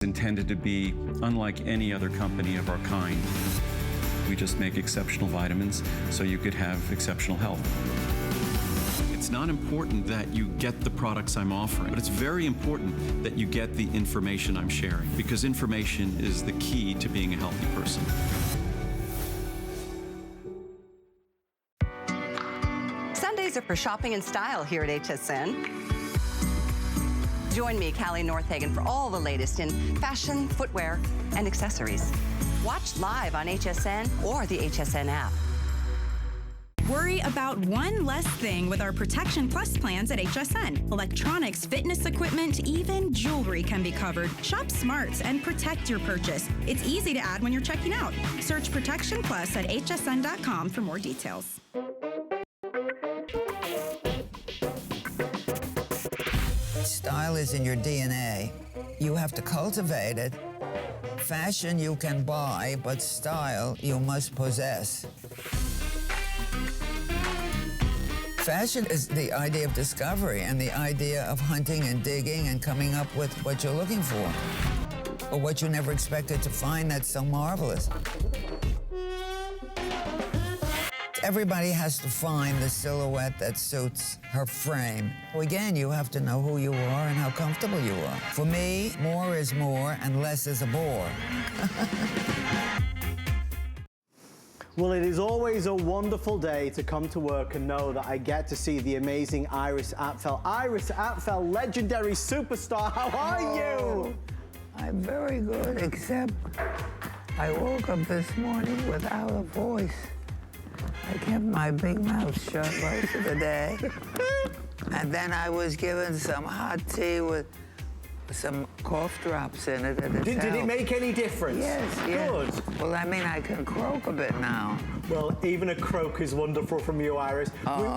Intended to be unlike any other company of our kind. We just make exceptional vitamins so you could have exceptional health. It's not important that you get the products I'm offering, but it's very important that you get the information I'm sharing, because information is the key to being a healthy person. Sundays are for shopping and style here at HSN. Join me, Callie Northagen, for all the latest in fashion, footwear, and accessories. Watch live on HSN or the HSN app. Worry about one less thing with our Protection Plus plans at HSN. Electronics, fitness equipment, even jewelry can be covered. Shop smart and protect your purchase. It's easy to add when you're checking out. Search Protection Plus at hsn.com for more details. Style is in your DNA. You have to cultivate it. Fashion you can buy, but style you must possess. Fashion is the idea of discovery and the idea of hunting and digging and coming up with what you're looking for, or what you never expected to find that's so marvelous. Everybody has to find the silhouette that suits her frame. Well, again, you have to know who you are and how comfortable you are. For me, more is more and less is a bore. Well, it is always a wonderful day to come to work and know that I get to see the amazing Iris Apfel. Iris Apfel, legendary superstar, how are you? I'm very good, except I woke up this morning without a voice. I kept my big mouth shut most of the day. And then I was given some hot tea with some cough drops in it. And did it make any difference? Yes, Good. Yes. Well, I mean, I can croak a bit now. Well, even a croak is wonderful from you, Iris.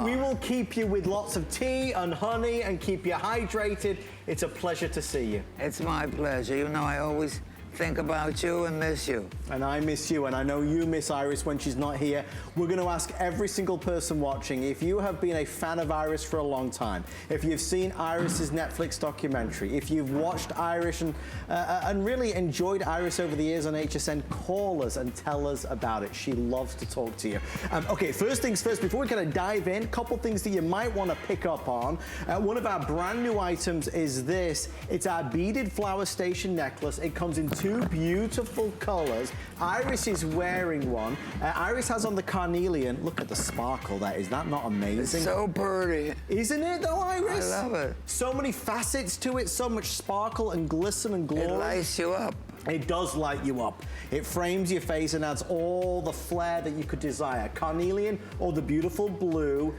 We will keep you with lots of tea and honey and keep you hydrated. It's a pleasure to see you. It's my pleasure. You know, I always think about you and miss you. And I miss you, and I know you miss Iris when she's not here. We're going to ask every single person watching, if you have been a fan of Iris for a long time, if you've seen Iris's Netflix documentary, if you've watched Iris and really enjoyed Iris over the years on HSN, call us and tell us about it. She loves to talk to you. Okay, first things first, before we kind of dive in, a couple things that you might want to pick up on. One of our brand new items is this. It's our beaded flower station necklace. It comes in two beautiful colors. Iris is wearing one. Iris has on the carnelian. Look at the sparkle that is. That not amazing? It's so pretty. Isn't it though, Iris? I love it. So many facets to it, so much sparkle and glisten and glory. It lights you up. It does light you up. It frames your face and adds all the flair that you could desire. Carnelian or the beautiful blue,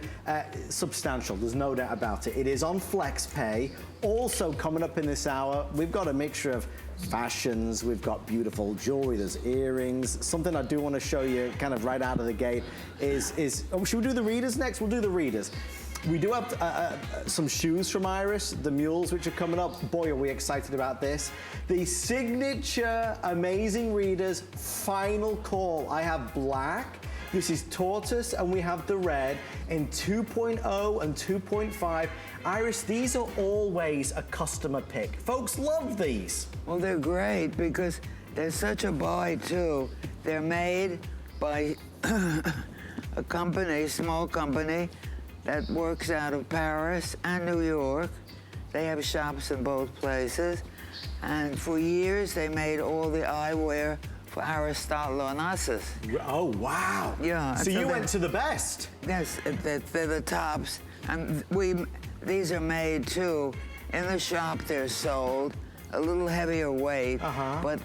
substantial, there's no doubt about it. It is on FlexPay. Also coming up in this hour, we've got a mixture of fashions, we've got beautiful jewelry, there's earrings. Something I do want to show you kind of right out of the gate is oh, should we do the readers next? We'll do the readers. We do have some shoes from Iris, the mules, which are coming up. Boy, are we excited about this. The signature amazing readers final call. I have black, this is tortoise, and we have the red in 2.0 and 2.5. Iris, these are always a customer pick. Folks love these. Well, they're great because they're such a buy too. They're made by a company, small company, that works out of Paris and New York. They have shops in both places. And for years, they made all the eyewear for Aristotle Onassis. Oh, wow. Yeah. So you went to the best. Yes, they're the tops. And these are made too. In the shop, they're sold a little heavier weight, but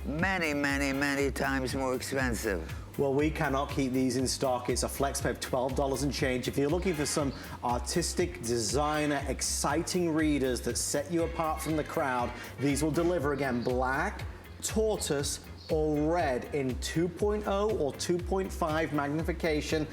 many, many, many times more expensive. Well, we cannot keep these in stock. It's a FlexPay of $12 and change. If you're looking for some artistic, designer, exciting readers that set you apart from the crowd, these will deliver again, black, tortoise, or red in 2.0 or 2.5 magnification.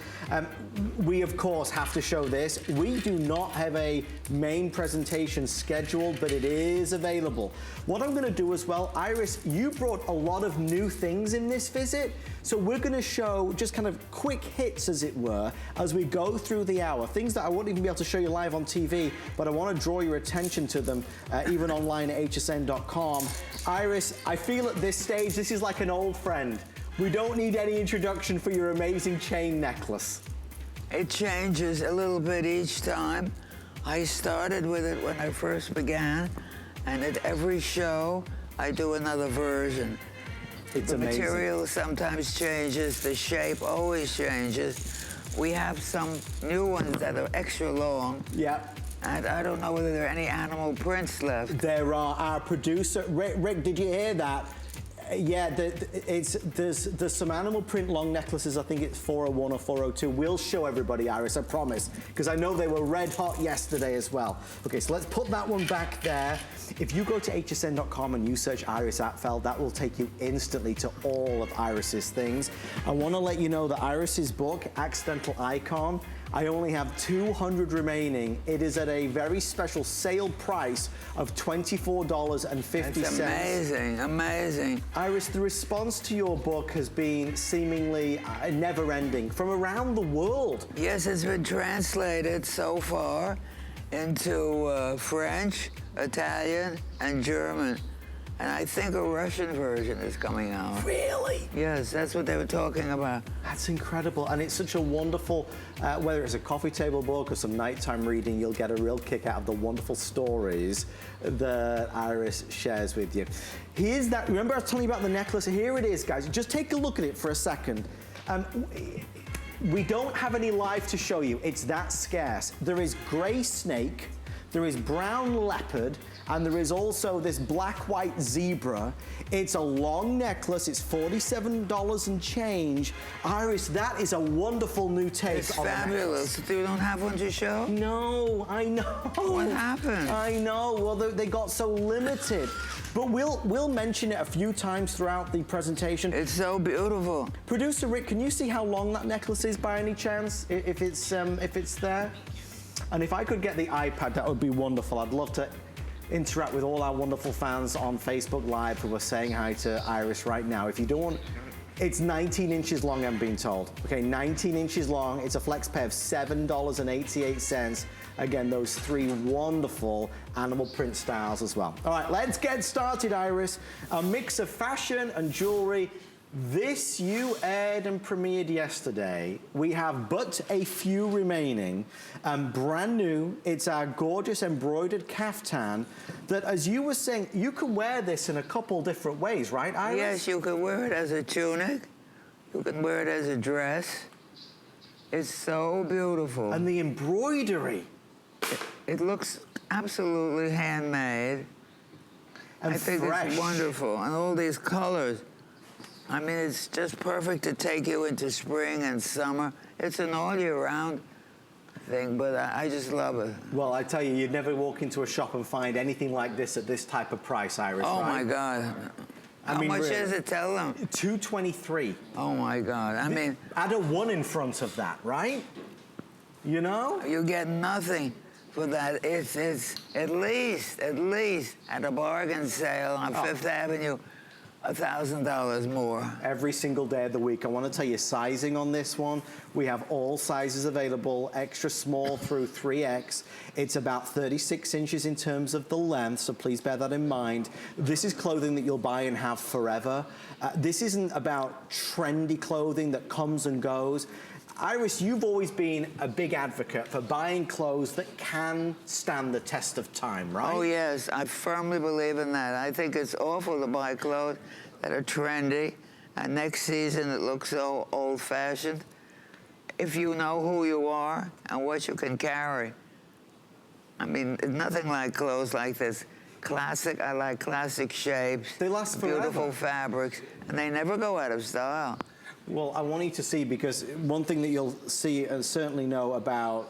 We, of course, have to show this. We do not have a main presentation scheduled, but it is available. What I'm gonna do as well, Iris, you brought a lot of new things in this visit, so we're gonna show just kind of quick hits, as it were, as we go through the hour. Things that I wouldn't even be able to show you live on TV, but I wanna draw your attention to them, even online at hsn.com. Iris, I feel at this stage, this is like an old friend. We don't need any introduction for your amazing chain necklace. It changes a little bit each time. I started with it when I first began, and at every show, I do another version. It's the amazing. material sometimes changes, the shape always changes. We have some new ones that are extra long. Yeah. And I don't know whether there are any animal prints left. There are. Our producer, Rick, did you hear that? Yeah, there's some animal print long necklaces. I think it's 401 or 402. We'll show everybody, Iris, I promise, because I know they were red hot yesterday as well. Okay, so let's put that one back there. If you go to hsn.com and you search Iris Apfel, that will take you instantly to all of Iris's things. I want to let you know that Iris's book, Accidental Icon, I only have 200 remaining. It is at a very special sale price of $24.50. It's amazing, amazing. Iris, the response to your book has been seemingly never-ending from around the world. Yes, it's been translated so far into French, Italian, and German. And I think a Russian version is coming out. Really? Yes, that's what they were talking about. That's incredible, and it's such a wonderful, whether it's a coffee table book or some nighttime reading, you'll get a real kick out of the wonderful stories that Iris shares with you. Here's that, remember I was telling you about the necklace? Here it is, guys. Just take a look at it for a second. We don't have any live to show you. It's that scarce. There is gray snake, there is brown leopard, and there is also this black-white zebra. It's a long necklace. It's $47 and change. Iris, that is a wonderful new take. It's fabulous. You don't have one to show? No, I know. What happened? I know. Well, they got so limited. But we'll mention it a few times throughout the presentation. It's so beautiful. Producer Rick, can you see how long that necklace is by any chance? If it's there? And if I could get the iPad, that would be wonderful. I'd love to interact with all our wonderful fans on Facebook Live who are saying hi to Iris right now. If you don't want, it's 19 inches long, I'm being told. Okay, 19 inches long. It's a flex pay of $7.88. Again, those three wonderful animal print styles as well. All right, let's get started, Iris. A mix of fashion and jewelry. This you aired and premiered yesterday. We have but a few remaining. Brand new, it's our gorgeous embroidered caftan that, as you were saying, you can wear this in a couple different ways, right, Iris? Yes, you can wear it as a tunic. You can wear it as a dress. It's so beautiful. And the embroidery. It looks absolutely handmade. And I think fresh. It's wonderful. And all these colors. I mean, it's just perfect to take you into spring and summer. It's an all-year-round thing, but I just love it. Well, I tell you, you'd never walk into a shop and find anything like this at this type of price, Iris, Oh, right? my God. How mean, much really. is it? Tell them. $223. Oh, my God. I mean, Add a 1 in front of that, right? You know? you get nothing for that. It's at least at a bargain sale on Fifth Avenue, $1,000 more. Every single day of the week. I want to tell you sizing on this one. We have all sizes available, extra small through 3X. It's about 36 inches in terms of the length, so please bear that in mind. This is clothing that you'll buy and have forever. This isn't about trendy clothing that comes and goes. Iris, you've always been a big advocate for buying clothes that can stand the test of time, right? Oh, yes, I firmly believe in that. I think it's awful to buy clothes that are trendy, and next season it looks so old-fashioned. If you know who you are and what you can carry. I mean, nothing like clothes like this. Classic, I like classic shapes. They last forever. Beautiful fabrics, and they never go out of style. Well, I want you to see, because one thing that you'll see and certainly know about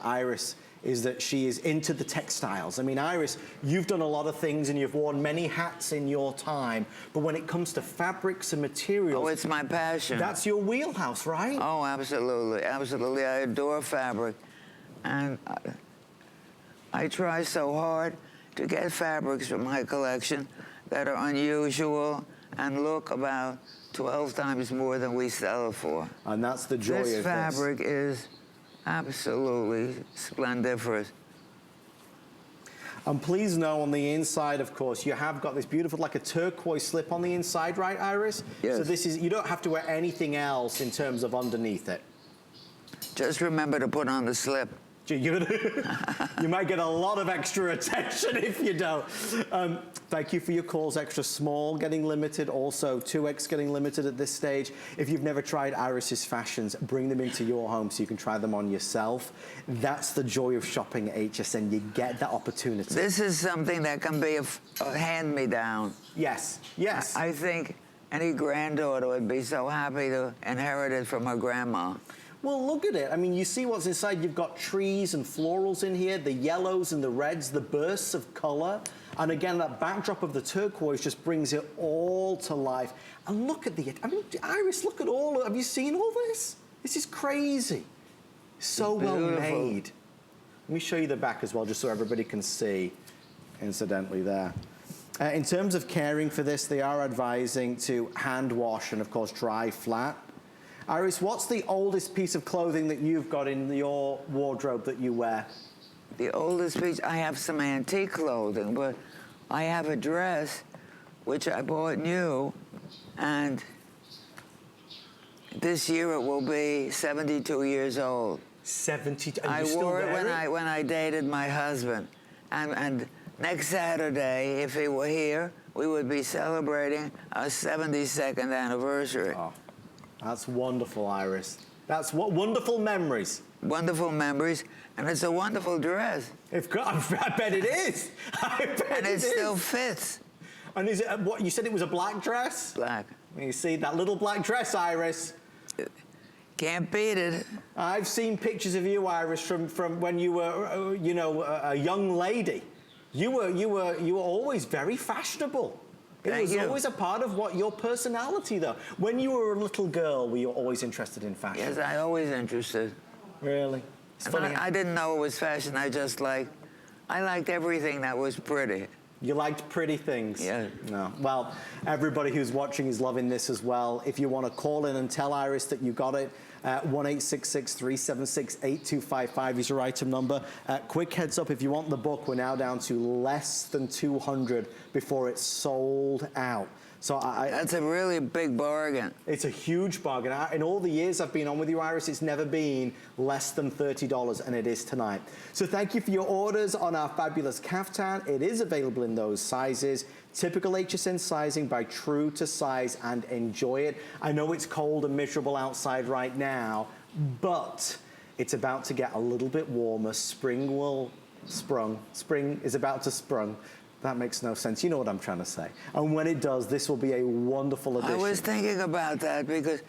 Iris is that she is into the textiles. I mean, Iris, you've done a lot of things and you've worn many hats in your time, but when it comes to fabrics and materials... Oh, it's my passion. That's your wheelhouse, right? Oh, absolutely, absolutely. I adore fabric. And I try so hard to get fabrics from my collection that are unusual and look about 12 times more than we sell it for. And that's the joy of this. This fabric is absolutely splendiferous. And please know on the inside, of course, you have got this beautiful, like a turquoise slip on the inside, right, Iris? Yes. So this is, you don't have to wear anything else in terms of underneath it. Just remember to put on the slip. You might get a lot of extra attention if you don't. Thank you for your calls. Extra small getting limited, also 2X getting limited at this stage. If you've never tried Iris's fashions, bring them into your home so you can try them on yourself. That's the joy of shopping at HSN. You get that opportunity. This is something that can be a hand-me-down. Yes, yes. I think any granddaughter would be so happy to inherit it from her grandma. Well, look at it. I mean, you see what's inside. You've got trees and florals in here, the yellows and the reds, the bursts of color. And again, that backdrop of the turquoise just brings it all to life. And look at I mean, Iris, look at have you seen all this? This is crazy. So well made. Let me show you the back as well, just so everybody can see, incidentally, there. In terms of caring for this, they are advising to hand wash and, of course, dry flat. Iris, what's the oldest piece of clothing that you've got in your wardrobe that you wear? The oldest piece, I have some antique clothing, but I have a dress which I bought new, and this year it will be 72 years old. 72? I wore it when I dated my husband, and next Saturday, if he were here, we would be celebrating our 72nd anniversary. Oh. That's wonderful, Iris. That's what wonderful memories. Wonderful memories, and it's a wonderful dress. I bet it is. I bet and it still fits. And is it what you said? It was a black dress. Black. You see that little black dress, Iris? Can't beat it. I've seen pictures of you, Iris, from when you were, you know, a young lady. You were always very fashionable. It was always a part of your personality, though. When you were a little girl, were you always interested in fashion? Yes, I always interested. Really? It's funny. I didn't know it was fashion. I liked everything that was pretty. You liked pretty things? Yeah. No. Well, everybody who's watching is loving this as well. If you want to call in and tell Iris that you got it, 1-866-376-8255 is your item number. Quick heads up, if you want the book, we're now down to less than 200 before it's sold out. So that's a really big bargain. It's a huge bargain. In all the years I've been on with you, Iris, it's never been less than $30, and it is tonight. So thank you for your orders on our fabulous caftan. It is available in those sizes. Typical HSN sizing by true to size, and enjoy it. I know it's cold and miserable outside right now, but it's about to get a little bit warmer. Spring is about to sprung. That makes no sense. You know what I'm trying to say. And when it does, this will be a wonderful addition. I was thinking about that because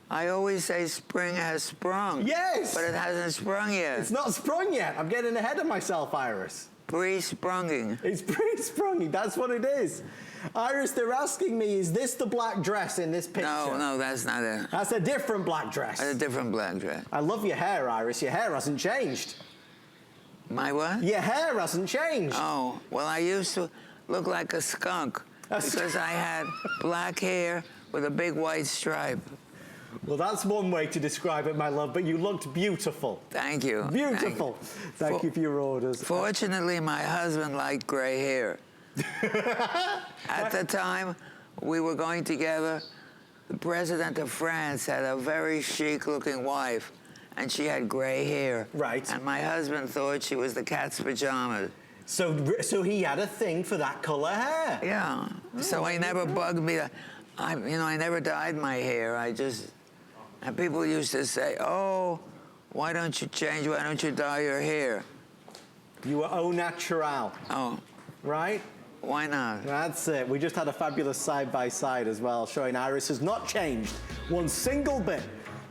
I always say spring has sprung. Yes! But it hasn't sprung yet. It's not sprung yet. I'm getting ahead of myself, Iris. Pre-sprunging. It's pre-sprunging. That's what it is. Iris, they're asking me, is this the black dress in this picture? No, that's not it. That's a different black dress. That's a different black dress. I love your hair, Iris. Your hair hasn't changed. My what? Your hair hasn't changed. Oh, well, I used to look like a skunk because I had black hair with a big white stripe. Well, that's one way to describe it, my love, but you looked beautiful. Thank you. Beautiful. Thank you for your orders. Fortunately, my husband liked gray hair. At the time we were going together, the president of France had a very chic-looking wife, and she had gray hair. Right. And my husband thought she was the cat's pajamas. So he had a thing for that color hair? Yeah. So he never bugged me. I never dyed my hair. And people used to say, oh, why don't you change? Why don't you dye your hair? You were au natural. Oh. Right? Why not? That's it. We just had a fabulous side-by-side as well, showing Iris has not changed one single bit.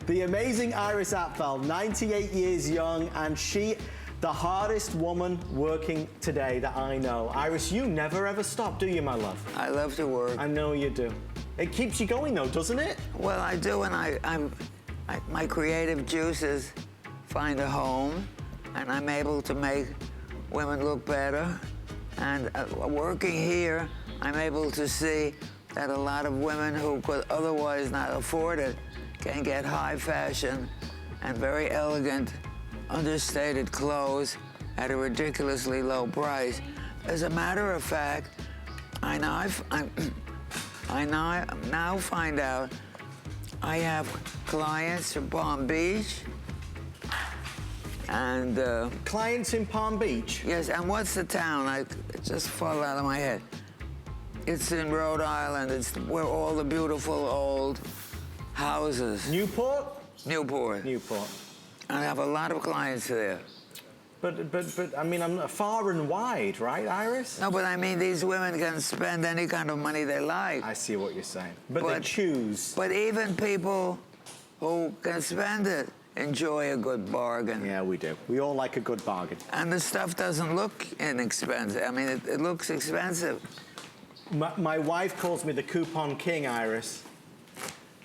The amazing Iris Apfel, 98 years young, and she The hardest woman working today that I know. Iris, you never ever stop, do you, my love? I love to work. I know you do. It keeps you going though, doesn't it? Well, I do, and my creative juices find a home, and I'm able to make women look better. And working here, I'm able to see that a lot of women who could otherwise not afford it can get high fashion and very elegant, understated clothes at a ridiculously low price. As a matter of fact, I now find out I have clients from Palm Beach and Clients in Palm Beach? yes, and what's the town? It just fell out of my head. It's in Rhode Island. It's where all the beautiful old houses. Newport? Newport. Newport. I have a lot of clients there. But I mean, I'm far and wide, right, Iris? No, but I mean, these women can spend any kind of money they like. I see what you're saying. But they choose. But even people who can spend it enjoy a good bargain. Yeah, we do. We all like a good bargain. And the stuff doesn't look inexpensive. I mean, it looks expensive. My wife calls me the coupon king, Iris.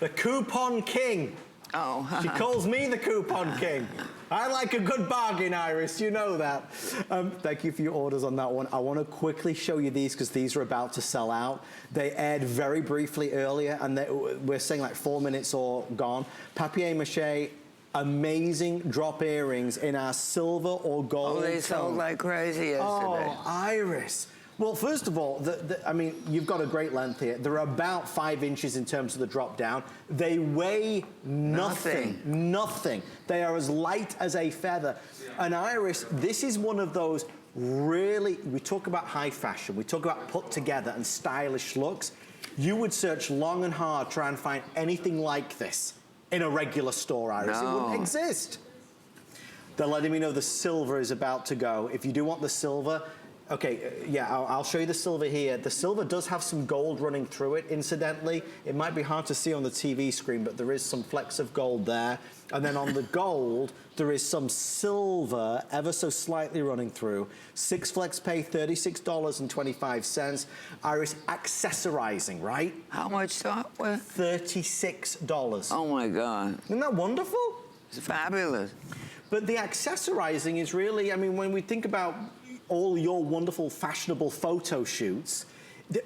The coupon king. Oh. She calls me the coupon king. I like a good bargain, Iris. You know that. Thank you for your orders on that one. I want to quickly show you these because these are about to sell out. They aired very briefly earlier, and we're saying like 4 minutes or gone. Papier-mâché, amazing drop earrings in our silver or gold. Oh, they sold like crazy yesterday. Oh, Iris. Well, first of all, I mean, you've got a great length here. They're about 5 inches in terms of the drop down. They weigh nothing. Nothing. They are as light as a feather. And Iris, this is one of those really, we talk about high fashion, we talk about put together and stylish looks. You would search long and hard, try and find anything like this in a regular store, Iris. No. It wouldn't exist. They're letting me know the silver is about to go. If you do want the silver, okay, yeah, I'll show you the silver here. The silver does have some gold running through it, incidentally. It might be hard to see on the TV screen, but there is some flecks of gold there. And then on the gold, there is some silver ever so slightly running through. 6 flex pay, $36.25. Iris, accessorizing, right? How much? $36. Oh, my God. Isn't that wonderful? It's fabulous. But the accessorizing is really, I mean, when we think about all your wonderful fashionable photo shoots,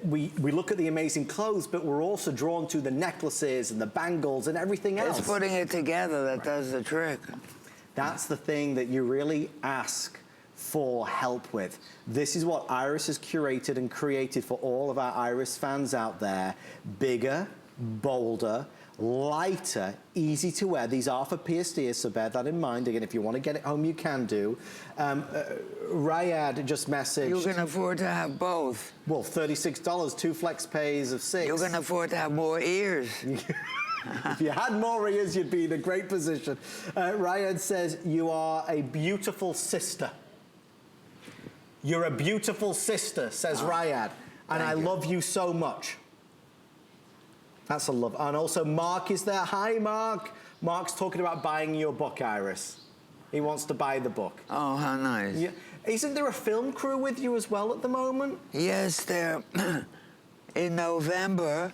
we look at the amazing clothes, but we're also drawn to the necklaces and the bangles and everything else. It's putting it together that does the trick. That's the thing that you really ask for help with. This is what Iris has curated and created for all of our Iris fans out there. Bigger, bolder, lighter, easy to wear. These are for PSD, so bear that in mind. Again, if you want to get it home, you can do. Rayad just messaged. You can afford to have both. Well, $36, 2 flex pays of 6. You can afford to have more ears. If you had more ears, you'd be in a great position. Rayad says, you are a beautiful sister. You're a beautiful sister, says Rayad. And I love you so much. That's a love. And also Mark is there. Hi, Mark. Mark's talking about buying your book, Iris. He wants to buy the book. Oh, how nice. Yeah. Isn't there a film crew with you as well at the moment? Yes, there. In November,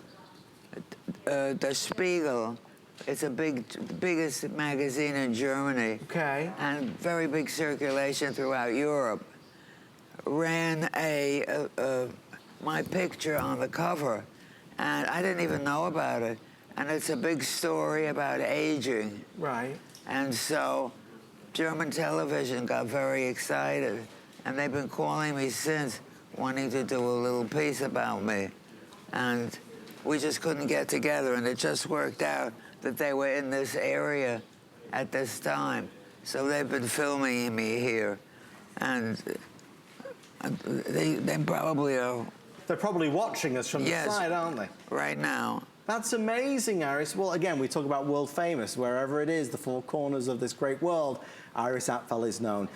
Der Spiegel, it's a biggest magazine in Germany. Okay. And very big circulation throughout Europe. Ran my picture on the cover. And I didn't even know about it. And it's a big story about aging. Right. And so German television got very excited. And they've been calling me since, wanting to do a little piece about me. And we just couldn't get together. And it just worked out that they were in this area at this time. So they've been filming me here. And they probably are. They're probably watching us from the Yes, side, aren't they? right now. That's amazing, Iris. Well, again, we talk about world famous. Wherever it is, the four corners of this great world, Iris Apfel is known.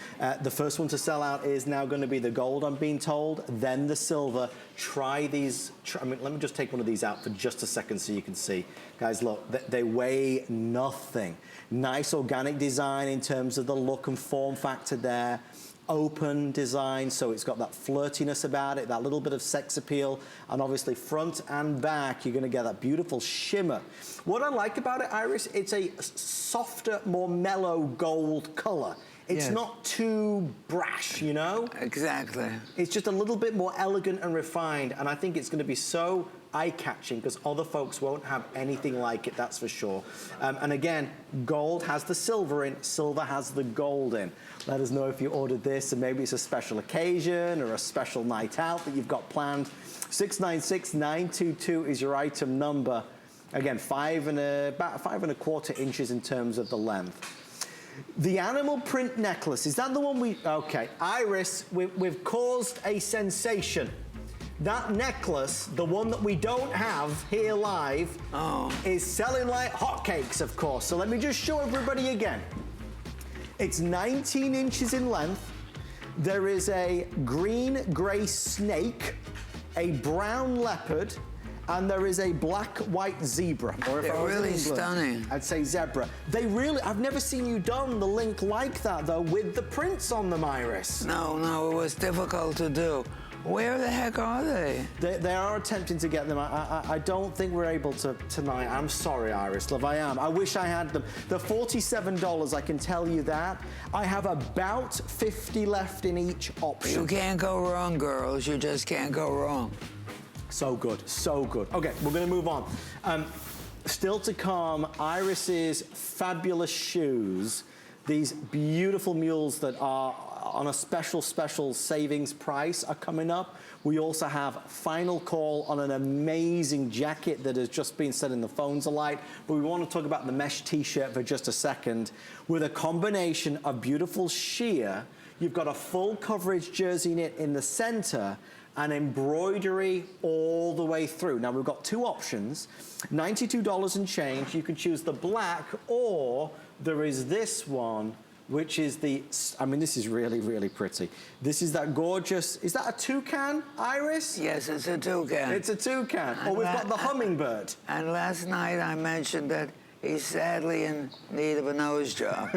The first one to sell out is now going to be the gold, I'm being told, then the silver. Try these. I mean, let me just take one of these out for just a second so you can see. Guys, look, they weigh nothing. Nice organic design in terms of the look and form factor there. Open design, so it's got that flirtiness about it, that little bit of sex appeal, and obviously front and back, you're gonna get that beautiful shimmer. What I like about it, Iris, it's a softer, more mellow gold color. It's not too brash, you know? Exactly. It's just a little bit more elegant and refined, and I think it's gonna be so eye-catching because other folks won't have anything like it, that's for sure. And again, gold has the silver in, silver has the gold in. Let us know if you ordered this and maybe it's a special occasion or a special night out that you've got planned. 696-922 is your item number. Again, about 5¼ inches in terms of the length. The animal print necklace, is that the one we, okay. Iris, we've caused a sensation. That necklace, the one that we don't have here live, is selling like hotcakes, of course. So let me just show everybody again. It's 19 inches in length. There is a green-gray snake, a brown leopard, and there is a black-white zebra. Or if They're I was really in England, stunning. I'd say zebra. They really, I've never seen you don the link like that, though, with the prints on them, Iris. No, it was difficult to do. Where the heck are they? They are attempting to get them. I don't think we're able to tonight. I'm sorry, Iris, love, I am. I wish I had them. They're $47, I can tell you that. I have about 50 left in each option. You can't go wrong, girls. You just can't go wrong. So good, so good. Okay, we're gonna move on. Still to come, Iris's fabulous shoes. These beautiful mules that are on a special savings price are coming up. We also have final call on an amazing jacket that has just been set in the phones alight. But we want to talk about the mesh t-shirt for just a second. With a combination of beautiful sheer, you've got a full coverage jersey knit in the center and embroidery all the way through. Now we've got two options, $92 and change. You can choose the black, or there is this one, which is the, I mean, this is really, really pretty. This is that gorgeous, is that a toucan, Iris? Yes, it's a toucan. It's a toucan. Or we've got the hummingbird. And last night I mentioned that he's sadly in need of a nose job.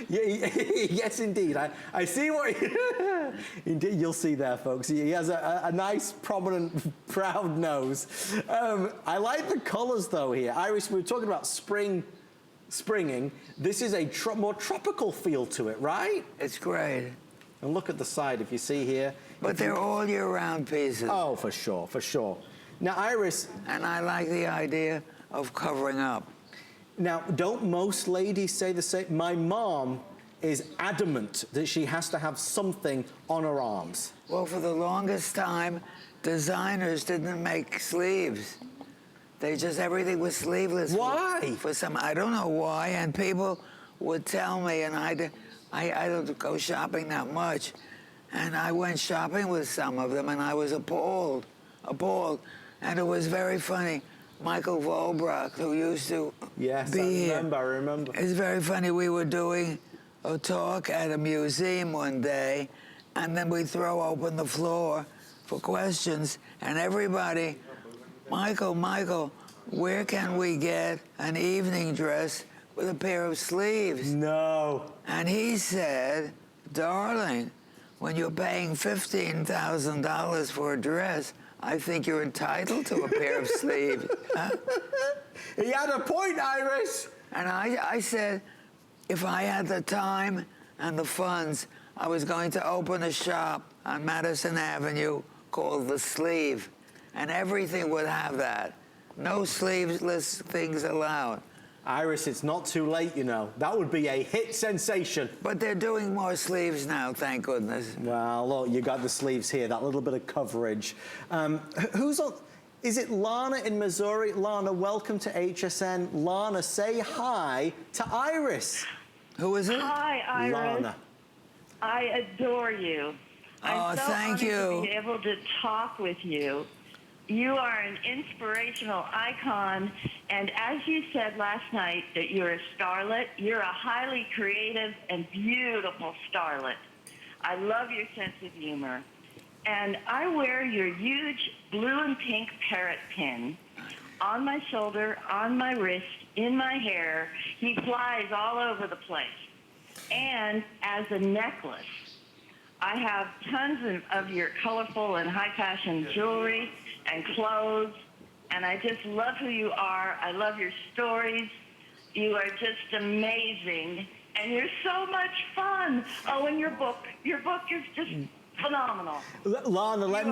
Yes, indeed. I see what indeed you'll see there, folks. He has a nice, prominent, proud nose. I like the colors though here. Iris, we were talking about springing. This is a more tropical feel to it, right? It's great. And look at the side, if you see here. But they're all year-round pieces. Oh, for sure, for sure. Now, Iris. And I like the idea of covering up. Now, don't most ladies say the same? My mom is adamant that she has to have something on her arms. Well, for the longest time, designers didn't make sleeves. They just, everything was sleeveless. Why? For some, I don't know why, and people would tell me, and I don't go shopping that much, and I went shopping with some of them, and I was appalled, and it was very funny. Michael Volbrock, who used to be here. I remember. It's very funny. We were doing a talk at a museum one day, and then we throw open the floor for questions, and everybody, Michael, where can we get an evening dress with a pair of sleeves? No. And he said, darling, when you're paying $15,000 for a dress, I think you're entitled to a pair of sleeves. Huh? He had a point, Iris. And I said, if I had the time and the funds, I was going to open a shop on Madison Avenue called The Sleeve, and everything would have that. No sleeveless things allowed. Iris, it's not too late, you know. That would be a hit sensation. But they're doing more sleeves now, thank goodness. Well, look, you got the sleeves here, that little bit of coverage. Who's on? Is it Lana in Missouri? Lana, welcome to HSN. Lana, say hi to Iris. Who is it? Hi, Iris. Lana. I adore you. I'm so thank honored you. to be able to talk with you. You are an inspirational icon, and as you said last night that you're a starlet, you're a highly creative and beautiful starlet. I love your sense of humor. And I wear your huge blue and pink parrot pin on my shoulder, on my wrist, in my hair. He flies all over the place. And as a necklace, I have tons of your colorful and high fashion jewelry and clothes, and I just love who you are. I love your stories. You are just amazing, and you're so much fun. Oh, and your book is just phenomenal. Lana, let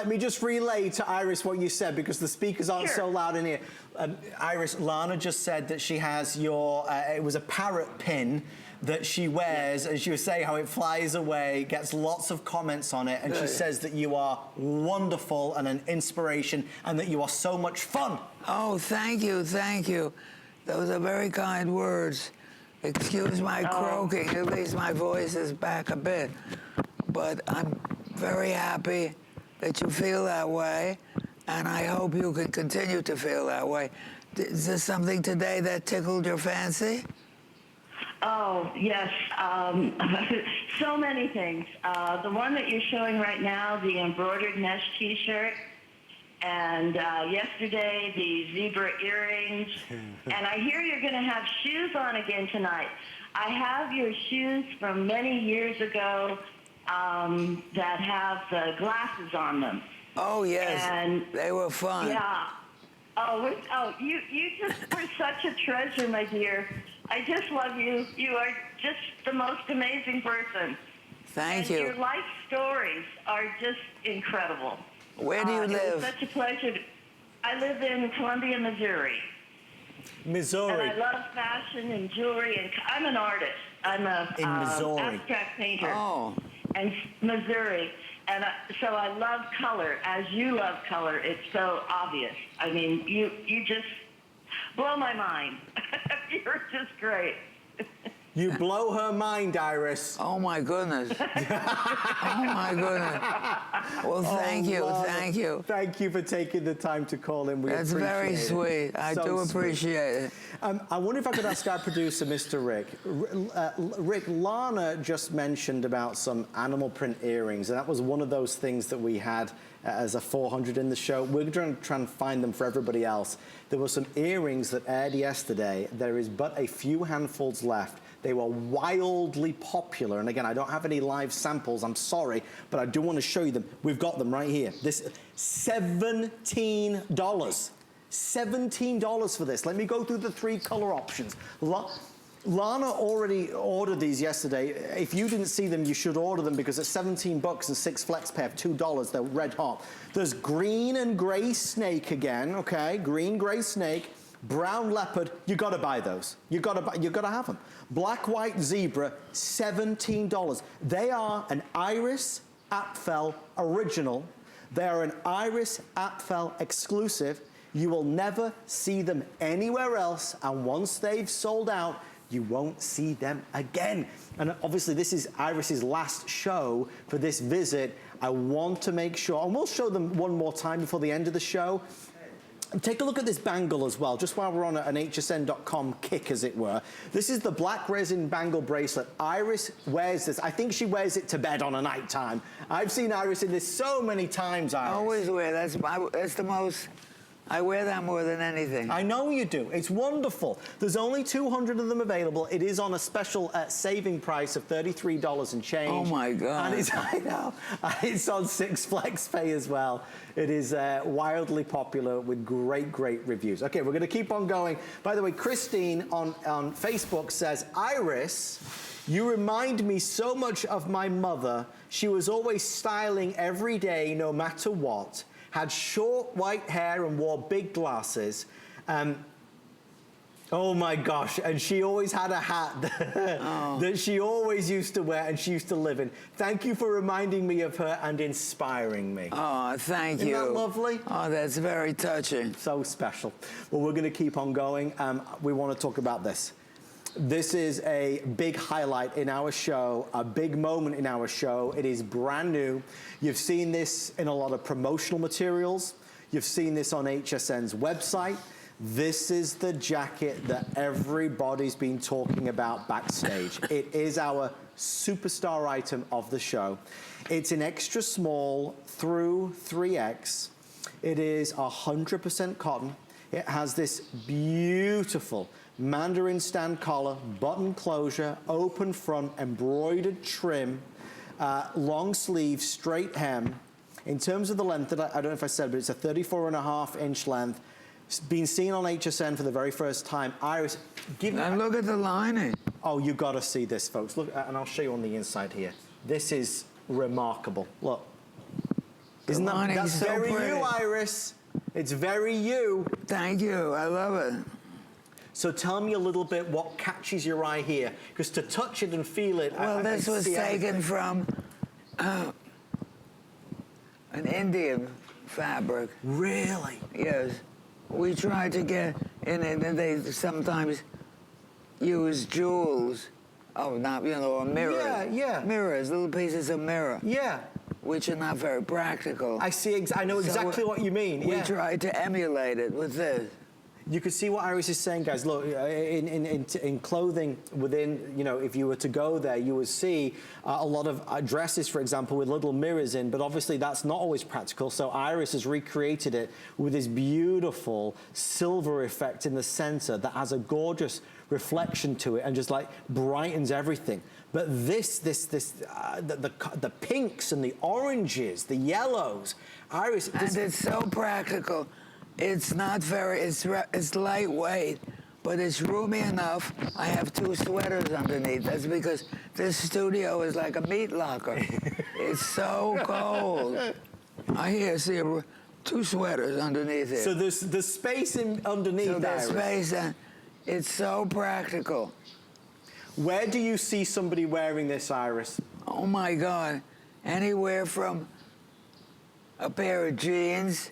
me just relay to Iris what you said, because the speakers aren't so loud in here. Iris, Lana just said that she has your, it was a parrot pin that she wears, and she was saying how it flies away, gets lots of comments on it, and she says that you are wonderful and an inspiration, and that you are so much fun. Oh, thank you, thank you. Those are very kind words. Excuse my croaking, at least my voice is back a bit. But I'm very happy that you feel that way, and I hope you can continue to feel that way. Is there something today that tickled your fancy? Oh, yes. So many things. The one that you're showing right now, the embroidered mesh T-shirt, and yesterday the zebra earrings. And I hear you're going to have shoes on again tonight. I have your shoes from many years ago that have the glasses on them. Oh, yes. And they were fun. Yeah. You just were such a treasure, my dear. I just love you. You are just the most amazing person. Thank you. Your life stories are just incredible. Where do you live? It was such a pleasure. I live in Columbia, Missouri. Missouri. And I love fashion and jewelry, and I'm an artist. I'm a abstract painter. Oh. And Missouri. And so I love color. As you love color, it's so obvious. I mean, you just blow my mind. You're just great. You blow her mind, Iris. Oh, my goodness. Oh, my goodness. Well, thank you, thank you. Thank you for taking the time to call in. That's very sweet. I do appreciate it. I wonder if I could ask our producer, Mr. Rick. Rick, Lana just mentioned about some animal print earrings, and that was one of those things that we had as a 400 in the show. We're going to try and find them for everybody else. There were some earrings that aired yesterday. There is but a few handfuls left. They were wildly popular. And again, I don't have any live samples, I'm sorry, but I do want to show you them. We've got them right here. This, $17. $17 for this. Let me go through the 3 color options. Lana already ordered these yesterday. If you didn't see them, you should order them, because at 17 bucks and 6 flex pay of $2, they're red hot. There's green and gray snake again, okay? Green, gray snake. Brown leopard, you gotta buy those. You gotta have them. Black, white zebra, $17. They are an Iris Apfel original. They are an Iris Apfel exclusive. You will never see them anywhere else, and once they've sold out, you won't see them again. And obviously this is Iris's last show for this visit. I want to make sure, and we'll show them one more time before the end of the show. Take a look at this bangle as well, just while we're on an hsn.com kick, as it were. This is the black resin bangle bracelet. Iris wears this. I think she wears it to bed on a night time. I've seen Iris in this so many times, Iris. I always wear, that's the most, I wear that more than anything. I know you do. It's wonderful. There's only 200 of them available. It is on a special saving price of $33 and change. Oh my God. And it's, I know, it's on 6 flex pay as well. It is wildly popular with great, great reviews. Okay, we're going to keep on going. By the way, Christine on Facebook says, Iris, you remind me so much of my mother. She was always styling every day, no matter what. Had short white hair and wore big glasses. Oh my gosh, and she always had a hat that she always used to wear and she used to live in. Thank you for reminding me of her and inspiring me. Oh, thank you. Isn't that lovely? Oh, that's very touching. So special. Well, we're going to keep on going. We want to talk about this. This is a big highlight in our show, a big moment in our show. It is brand new. You've seen this in a lot of promotional materials. You've seen this on HSN's website. This is the jacket that everybody's been talking about backstage. It is our superstar item of the show. It's an extra small through 3X. It is 100% cotton. It has this beautiful Mandarin stand collar, button closure, open front, embroidered trim, long sleeve, straight hem. In terms of the length, I don't know if I said, but it's a 34.5-inch length. It's been seen on HSN for the very first time. Iris, give me... And look at the lining. Oh, you got to see this, folks. Look, and I'll show you on the inside here. This is remarkable. Look. Isn't that... That's so very pretty. You, Iris. It's very you. Thank you. I love it. So tell me a little bit what catches your eye here. Because to touch it and feel it... Well, this was taken from an Indian fabric. Really? Yes. We tried to get in it, and they sometimes use jewels. Oh, not, you know, a mirror. Yeah, yeah. Mirrors, little pieces of mirror. Yeah. Which are not very practical. I see, I know exactly what you mean. We tried to emulate it with this. You can see what Iris is saying, guys. Look, in clothing within, you know, if you were to go there, you would see a lot of dresses, for example, with little mirrors in, but obviously that's not always practical. So Iris has recreated it with this beautiful silver effect in the center that has a gorgeous reflection to it and just like brightens everything. But the pinks and the oranges, the yellows, Iris. And it's so practical. It's not very, it's lightweight, but it's roomy enough. I have 2 sweaters underneath. That's because this studio is like a meat locker. It's so cold. I see 2 sweaters underneath it. So there's space underneath, so there's Iris. Space, and it's so practical. Where do you see somebody wearing this, Iris? Oh my God, anywhere from a pair of jeans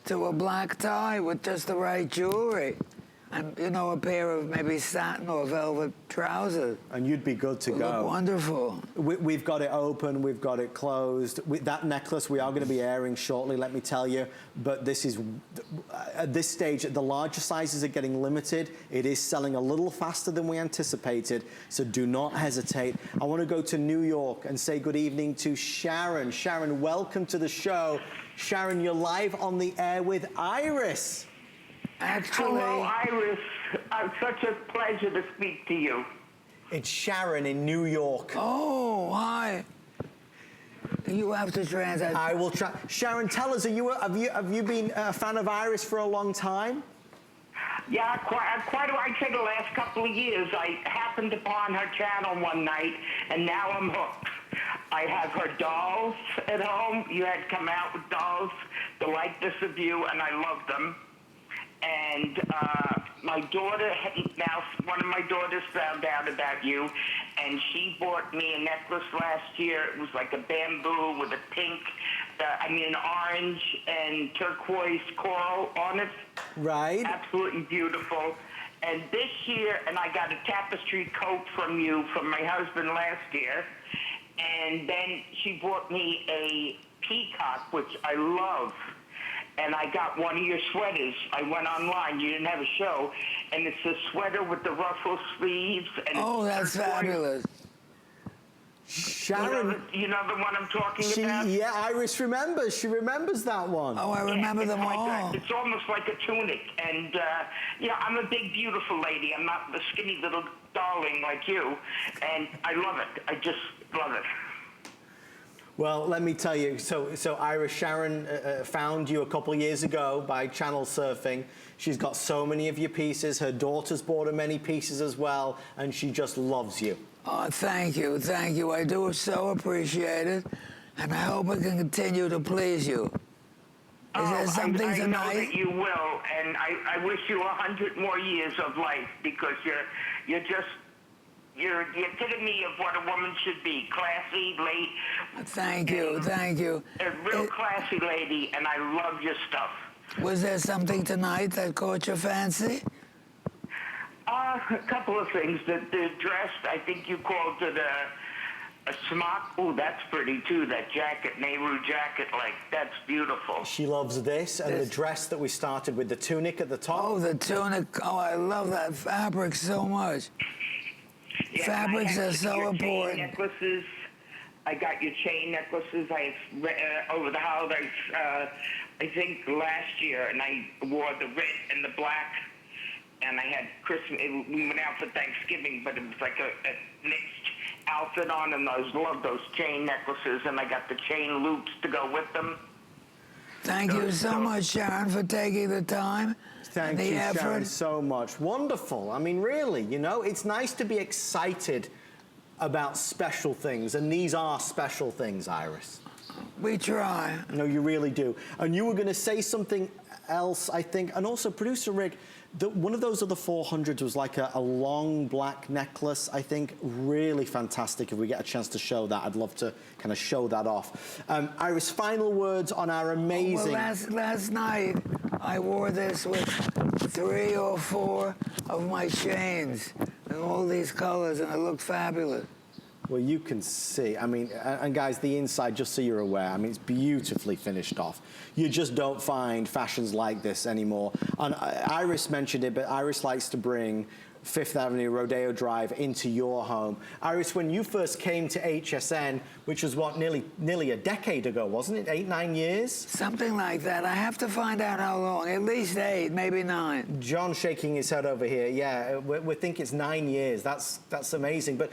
to a black tie with just the right jewelry. And, you know, a pair of maybe satin or velvet trousers. And you'd be good to go. Look wonderful. We've got it open, we've got it closed. That necklace we are going to be airing shortly, let me tell you. But this is, at this stage, the larger sizes are getting limited. It is selling a little faster than we anticipated, so do not hesitate. I want to go to New York and say good evening to Sharon. Sharon, welcome to the show. Sharon, you're live on the air with Iris. Actually, hello, Iris. It's such a pleasure to speak to you. It's Sharon in New York. Oh, hi. You have to translate. I will try. Sharon, tell us, have you been a fan of Iris for a long time? Yeah, quite. I'd say the last couple of years. I happened upon her channel one night, and now I'm hooked. I have her dolls at home. You had come out with dolls, the likeness of you, and I love them. And my daughter, one of my daughters found out about you, and she bought me a necklace last year. It was like a bamboo with a pink, an orange and turquoise coral on it. Right. Absolutely beautiful. And this year, and I got a tapestry coat from you from my husband last year, and then she bought me a peacock, which I love. And I got one of your sweaters. I went online. You didn't have a show. And it's a sweater with the ruffle sleeves. And oh, that's fabulous. Sharon. You know the one I'm talking about? Yeah, Iris remembers. She remembers that one. Oh, I remember them all. It's almost like a tunic. And, I'm a big, beautiful lady. I'm not the skinny little darling like you. And I love it. I just love it. Well, let me tell you, so Iris, Sharon found you a couple of years ago by channel surfing. She's got so many of your pieces. Her daughter's bought her many pieces as well, and she just loves you. Oh, thank you, thank you. I do so appreciate it, and I hope I can continue to please you. Is there something I tonight? know that you will, and I wish you 100 more years of life because you're the epitome of what a woman should be. Classy, late. Thank you, thank you. A real classy lady, and I love your stuff. Was there something tonight that caught your fancy? A couple of things. The dress, I think you called it a smock. Oh, that's pretty too. That jacket, Nehru jacket, like, that's beautiful. She loves this, and the dress that we started with, the tunic at the top. Oh, the tunic. Oh, I love that fabric so much. Yeah, Fabrics I are have so your chain important. necklaces. I got your chain necklaces. Over the holidays, I think last year, and I wore the red and the black. And I had Christmas. We went out for Thanksgiving, but it was like a mixed outfit on, and I love those chain necklaces, and I got the chain loops to go with them. Thank you so much, Sharon, for taking the time. Thank you, Sharon, so much. Wonderful. I mean, really, you know, it's nice to be excited about special things, and these are special things, Iris. We try. No, you really do. And you were going to say something else, I think, and also, Producer Rick, one of those other 400s was like a long black necklace, I think. Really fantastic. If we get a chance to show that, I'd love to kind of show that off. Iris, final words on our amazing... Well, last night, I wore this with 3 or 4 of my chains in all these colors, and it looked fabulous. Well, you can see, I mean, and guys, the inside, just so you're aware, I mean, it's beautifully finished off. You just don't find fashions like this anymore. And Iris mentioned it, but Iris likes to bring Fifth Avenue Rodeo Drive into your home. Iris, when you first came to HSN, which was what, nearly a decade ago, wasn't it? 8, 9 years? Something like that. I have to find out how long. At least 8, maybe 9. John shaking his head over here. Yeah, we think it's 9 years. That's amazing. But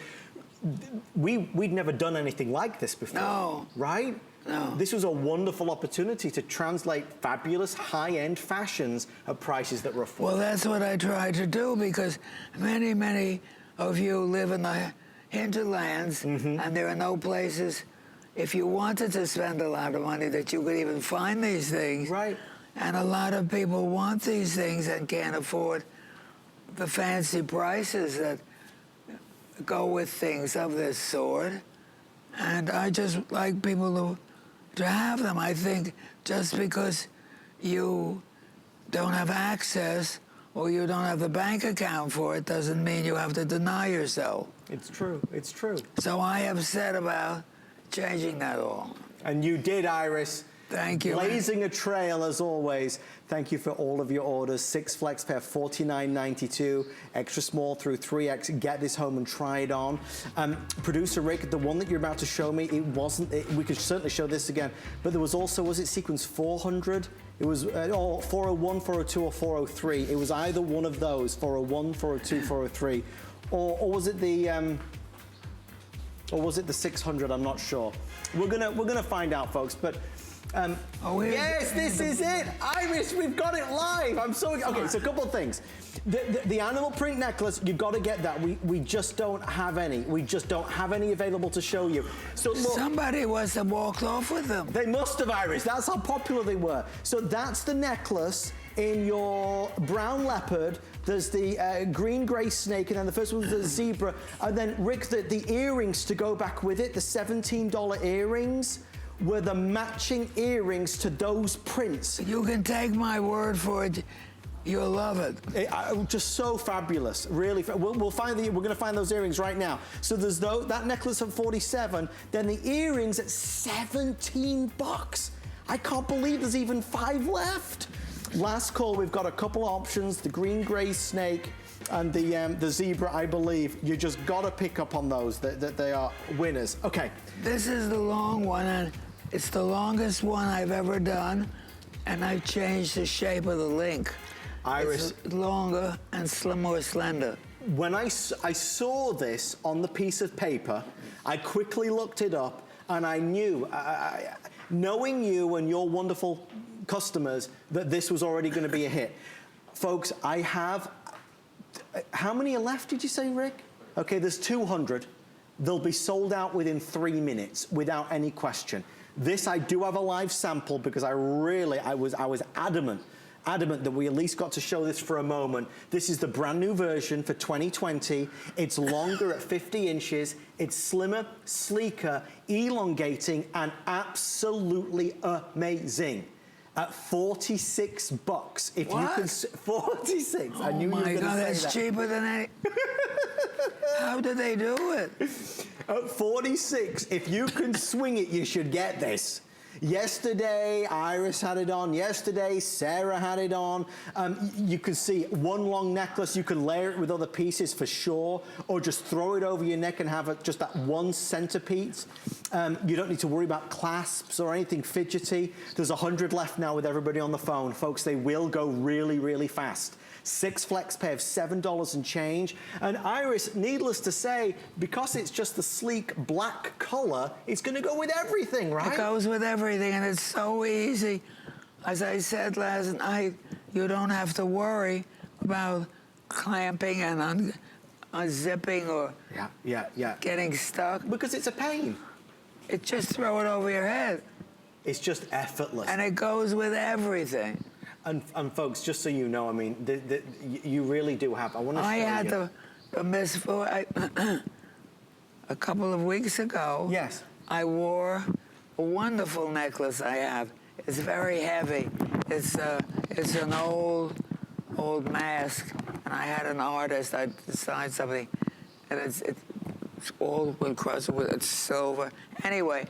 we'd never done anything like this before. No. Right? No. This was a wonderful opportunity to translate fabulous high-end fashions at prices that were affordable. Well, that's what I tried to do, because many of you live in the hinterlands, and there are no places, if you wanted to spend a lot of money, that you could even find these things. Right. And a lot of people want these things and can't afford the fancy prices that go with things of this sort. And I just like people to have them. I think just because you don't have access or you don't have the bank account for it doesn't mean you have to deny yourself. It's true. It's true. So I have set about changing that all. And you did, Iris. Thank you. Blazing a trail, as always. Thank you for all of your orders. 6 flex pair, $49.92. Extra small through 3X. Get this home and try it on. Producer Rick, the one that you're about to show me, we could certainly show this again, but there was also, was it sequence 400? It was 401, 402, or 403. It was either one of those, 401, 402, 403. Or was it the... or was it the 600? I'm not sure. We're gonna find out, folks. But yes, this is it, Iris. We've got it live. I'm so okay. So a couple of things. The animal print necklace, you've got to get that. We just don't have any. We just don't have any available to show you. So look, somebody must have walked off with them. They must have, Iris. That's how popular they were. So that's the necklace in your brown leopard. There's the green-gray snake, and then the first one's the zebra. And then, Rick, the earrings to go back with it, the $17 earrings, were the matching earrings to those prints. You can take my word for it. You'll love it. Just so fabulous, really. We're going to find those earrings right now. So there's that necklace at $47, then the earrings at $17. I can't believe there's even 5 left. Last call, we've got a couple options, the green-gray snake and the zebra, I believe. You just gotta pick up on those, that they are winners. Okay. This is the long one, and it's the longest one I've ever done, and I've changed the shape of the link. Iris. It's longer and more slender. When I saw this on the piece of paper, I quickly looked it up, and I knew, knowing you and your wonderful customers, that this was already going to be a hit. Folks, I have, how many are left, did you say, Rick? Okay, there's 200. They'll be sold out within 3 minutes, without any question. This, I do have a live sample, because I was adamant that we at least got to show this for a moment. This is the brand new version for 2020. It's longer at 50 inches. It's slimmer, sleeker, elongating, and absolutely amazing. At $46. If What? you can, 46. I knew you were my going to God, say that's that. cheaper than any. How do they do it? At 46, if you can swing it, you should get this. Yesterday, Iris had it on. Yesterday, Sarah had it on. You can see one long necklace. You can layer it with other pieces for sure, or just throw it over your neck and have just that one centerpiece. You don't need to worry about clasps or anything fidgety. There's 100 left now with everybody on the phone. Folks, they will go really, really fast. 6 flex pay of $7 and change. And Iris, needless to say, because it's just the sleek black color, it's gonna go with everything, right? It goes with everything, and it's so easy. As I said last night, you don't have to worry about clamping and unzipping or Yeah. getting stuck. Because it's a pain. It just throw it over your head, It's just effortless. and it goes with everything. And folks, just so you know, I mean, you really do have. I want to show I had you. the misfortune a couple of weeks ago. Yes. I wore a wonderful necklace I have. It's very heavy. It's an old mask, and I had an artist. I designed something, and it's all encrusted with it's silver. Anyway,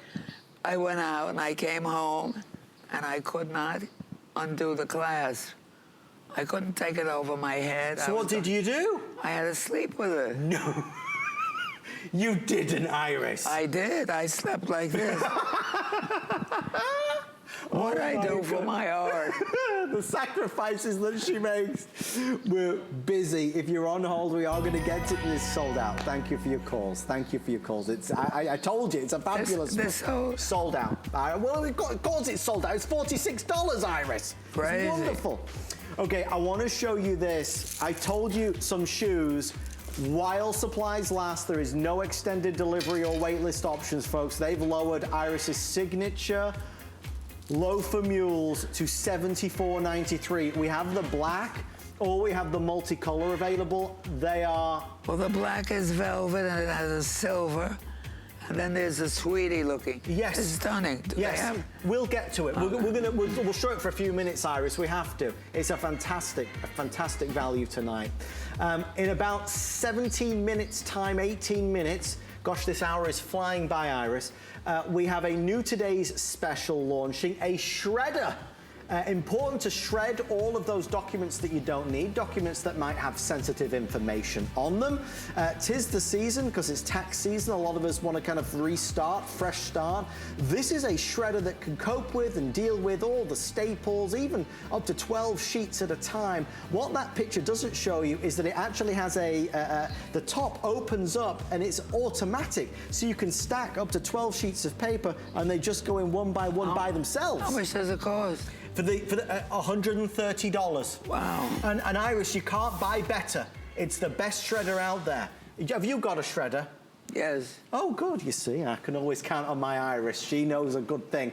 I went out and I came home, and I could not undo the clasp. I couldn't take it over my head. So what did you do? I had to sleep with it. No. You didn't, Iris. I did. I slept like this. What I do for my art. The sacrifices that she makes. We're busy. If you're on hold, we are going to get to this sold out. Thank you for your calls. Thank you for your calls. It's I told you, it's a fabulous sold out. Well, of course it's sold out. It's $46, Iris. Crazy. It's wonderful. Okay, I want to show you this. I told you some shoes. While supplies last, there is no extended delivery or waitlist options, folks. They've lowered Iris's signature loafer mules to $74.93. We have the black, or we have the multicolor available. They are... Well, the black is velvet, and it has a silver. And then there's a sweetie looking. Yes. It's stunning. Do yes, they have... we'll get to it. We'll show it for a few minutes, Iris. We have to. It's a fantastic value tonight. In about 17 minutes time, 18 minutes, gosh, this hour is flying by, Iris. We have a new today's special launching, a shredder. Important to shred all of those documents that you don't need, documents that might have sensitive information on them. 'Tis the season, because it's tax season. A lot of us want to kind of restart, fresh start. This is a shredder that can cope with and deal with all the staples, even up to 12 sheets at a time. What that picture doesn't show you is that it actually has the top opens up and it's automatic. So you can stack up to 12 sheets of paper and they just go in one by one by themselves. How much does it cost? For the $130. Wow. And Iris, you can't buy better. It's the best shredder out there. Have you got a shredder? Yes. Oh, good. You see, I can always count on my Iris. She knows a good thing.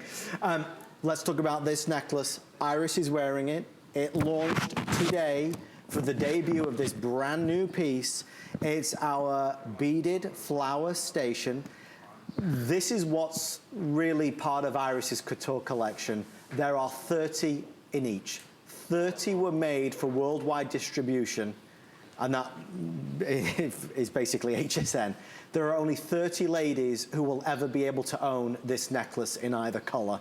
Let's talk about this necklace. Iris is wearing it. It launched today for the debut of this brand new piece. It's our beaded flower station. This is what's really part of Iris's couture collection. There are 30 in each. 30 were made for worldwide distribution, and that is basically HSN. There are only 30 ladies who will ever be able to own this necklace in either color.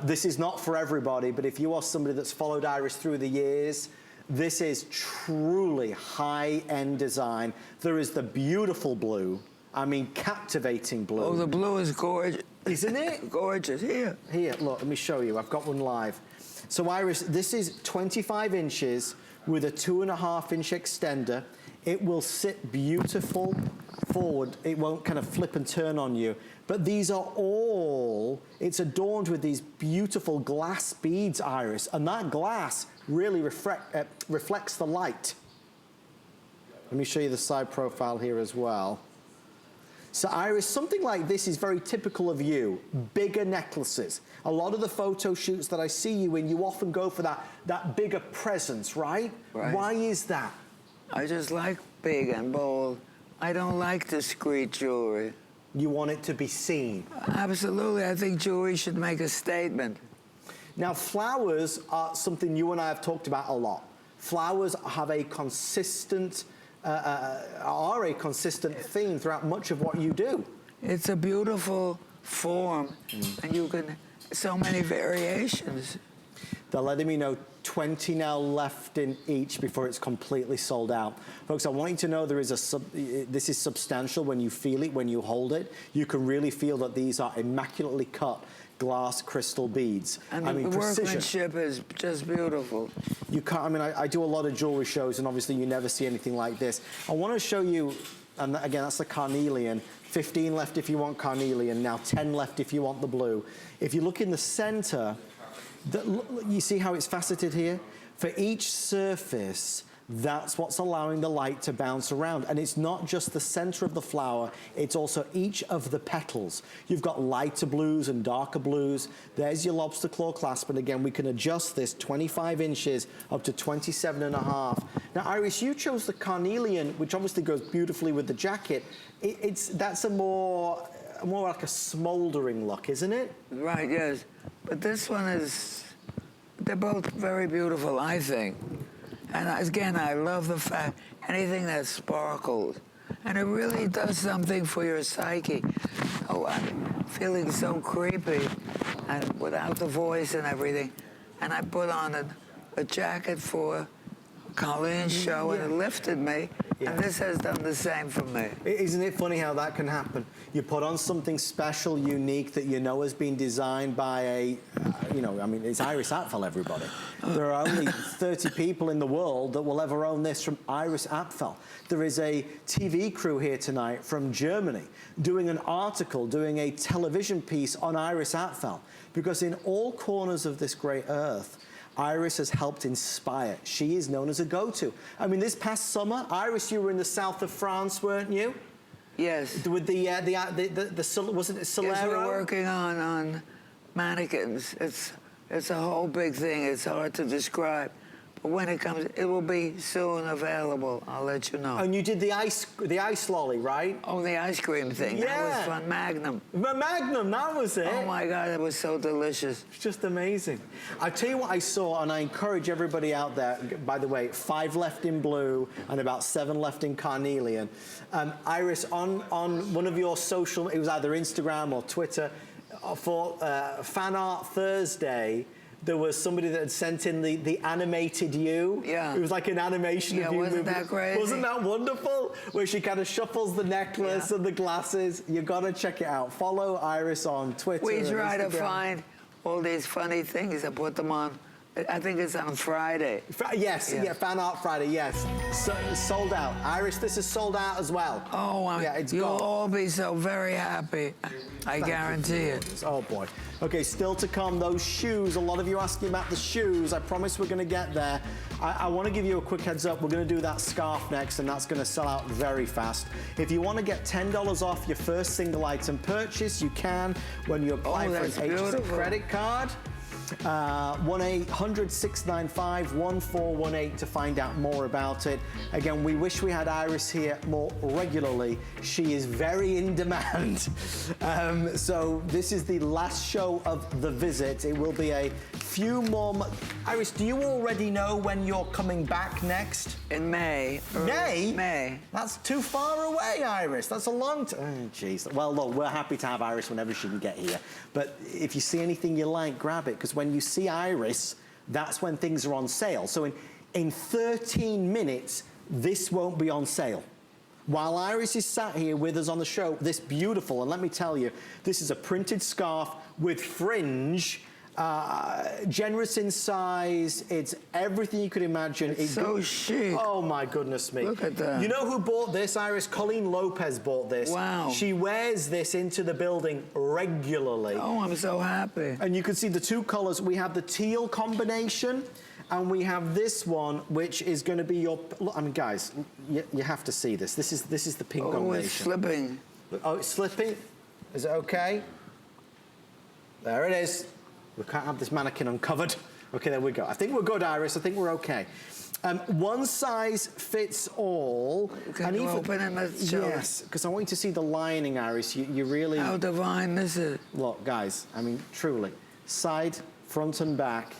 This is not for everybody, but if you are somebody that's followed Iris through the years, this is truly high-end design. There is the beautiful blue. I mean, captivating blue. Oh, the blue is gorgeous. Isn't it? Gorgeous. Here, look, let me show you. I've got one live. So, Iris, this is 25 inches with a 2.5-inch extender. It will sit beautiful forward. It won't kind of flip and turn on you. But these are all, it's adorned with these beautiful glass beads, Iris. And that glass really reflects the light. Let me show you the side profile here as well. So Iris, something like this is very typical of you, bigger necklaces. A lot of the photo shoots that I see you in, you often go for that bigger presence, right? Right. Why is that? I just like big and bold. I don't like discreet jewelry. You want it to be seen. Absolutely, I think jewelry should make a statement. Now, flowers are something you and I have talked about a lot. Flowers have a consistent, are a consistent theme throughout much of what you do. It's a beautiful form, and you can, so many variations. They're letting me know 20 now left in each before it's completely sold out. Folks, I want you to know there is this is substantial when you feel it, when you hold it. You can really feel that these are immaculately cut glass crystal beads. And I mean, the precision. workmanship is just beautiful. You can't, I mean, I do a lot of jewelry shows, and obviously you never see anything like this. I want to show you, and again, that's the carnelian. 15 left if you want carnelian, now 10 left if you want the blue. If you look in the center, you see how it's faceted here? For each surface, that's what's allowing the light to bounce around. And it's not just the center of the flower, it's also each of the petals. You've got lighter blues and darker blues. There's your lobster claw clasp, and again, we can adjust this 25 inches up to 27.5. Now, Iris, you chose the carnelian, which obviously goes beautifully with the jacket. That's a more like a smoldering look, isn't it? Right, yes. But this one is, they're both very beautiful, I think. And again, I love the fact, anything that sparkles. And it really does something for your psyche. Oh, I'm feeling so creepy, and without the voice and everything. And I put on a jacket for Colleen's show, and it lifted me. Yeah. And this has done the same for me. Isn't it funny how that can happen? You put on something special, unique, that you know has been designed by a, I mean, it's Iris Apfel, everybody. There are only 30 people in the world that will ever own this from Iris Apfel. There is a TV crew here tonight from Germany doing an article, doing a television piece on Iris Apfel, because in all corners of this great earth, Iris has helped inspire. She is known as a go-to. I mean, this past summer, Iris, you were in the south of France, weren't you? Yes. With wasn't it Solero? Yes, we're working on mannequins. It's a whole big thing. It's hard to describe. But when it comes, it will be soon available. I'll let you know. And you did the ice lolly, right? Oh, the ice cream thing. Yeah. That was fun. Magnum. Magnum, that was it. Oh my God, it was so delicious. It's just amazing. I'll tell you what I saw, and I encourage everybody out there, by the way, 5 left in blue and about 7 left in carnelian. Iris, on one of your social, it was either Instagram or Twitter, for Fan Art Thursday, there was somebody that had sent in the animated you. Yeah. It was like an animation of you. Wasn't that crazy? Wasn't that wonderful? Where she kind of shuffles the necklace and the glasses. You gotta check it out. Follow Iris on Twitter. We try to find all these funny things and put them on. I think it's on Friday. Yes, yeah, Fan Art Friday, yes. So, sold out. Iris, this is sold out as well. Oh, yeah, it's you'll gone. all be so very happy. I guarantee it. Oh, boy. Okay, still to come, those shoes. A lot of you asking about the shoes. I promise we're going to get there. I want to give you a quick heads up. We're going to do that scarf next, and that's going to sell out very fast. If you want to get $10 off your first single item purchase, you can when you apply for an HSN credit card. 1-800-695-1418 to find out more about it. Again, we wish we had Iris here more regularly. She is very in demand. So this is the last show of the visit. It will be a few more months. Iris, do you already know when you're coming back next? In May. May? May. That's too far away, Iris. That's a long time. Oh, jeez. Well, look, we're happy to have Iris whenever she can get here. But if you see anything you like, grab it, because when you see Iris, that's when things are on sale. So in 13 minutes, this won't be on sale. While Iris is sat here with us on the show, this beautiful, and let me tell you, this is a printed scarf with fringe, generous in size. It's everything you could imagine. It's so chic. Oh my goodness me. Look at that. You know who bought this, Iris? Colleen Lopez bought this. Wow. She wears this into the building regularly. Oh, I'm so happy. And you can see the two colors. We have the teal combination, and we have this one, which is going to be your, look, I mean, guys, you have to see this. This is the pink combination. Oh, it's slipping. Oh, it's slipping? Is it okay? There it is. We can't have this mannequin uncovered. Okay, there we go. I think we're good, Iris. I think we're okay. One size fits all. Can you open it? Let's show yes, because I want you to see the lining, Iris. You really... How divine this is. Look, guys, I mean, truly. Side front and back.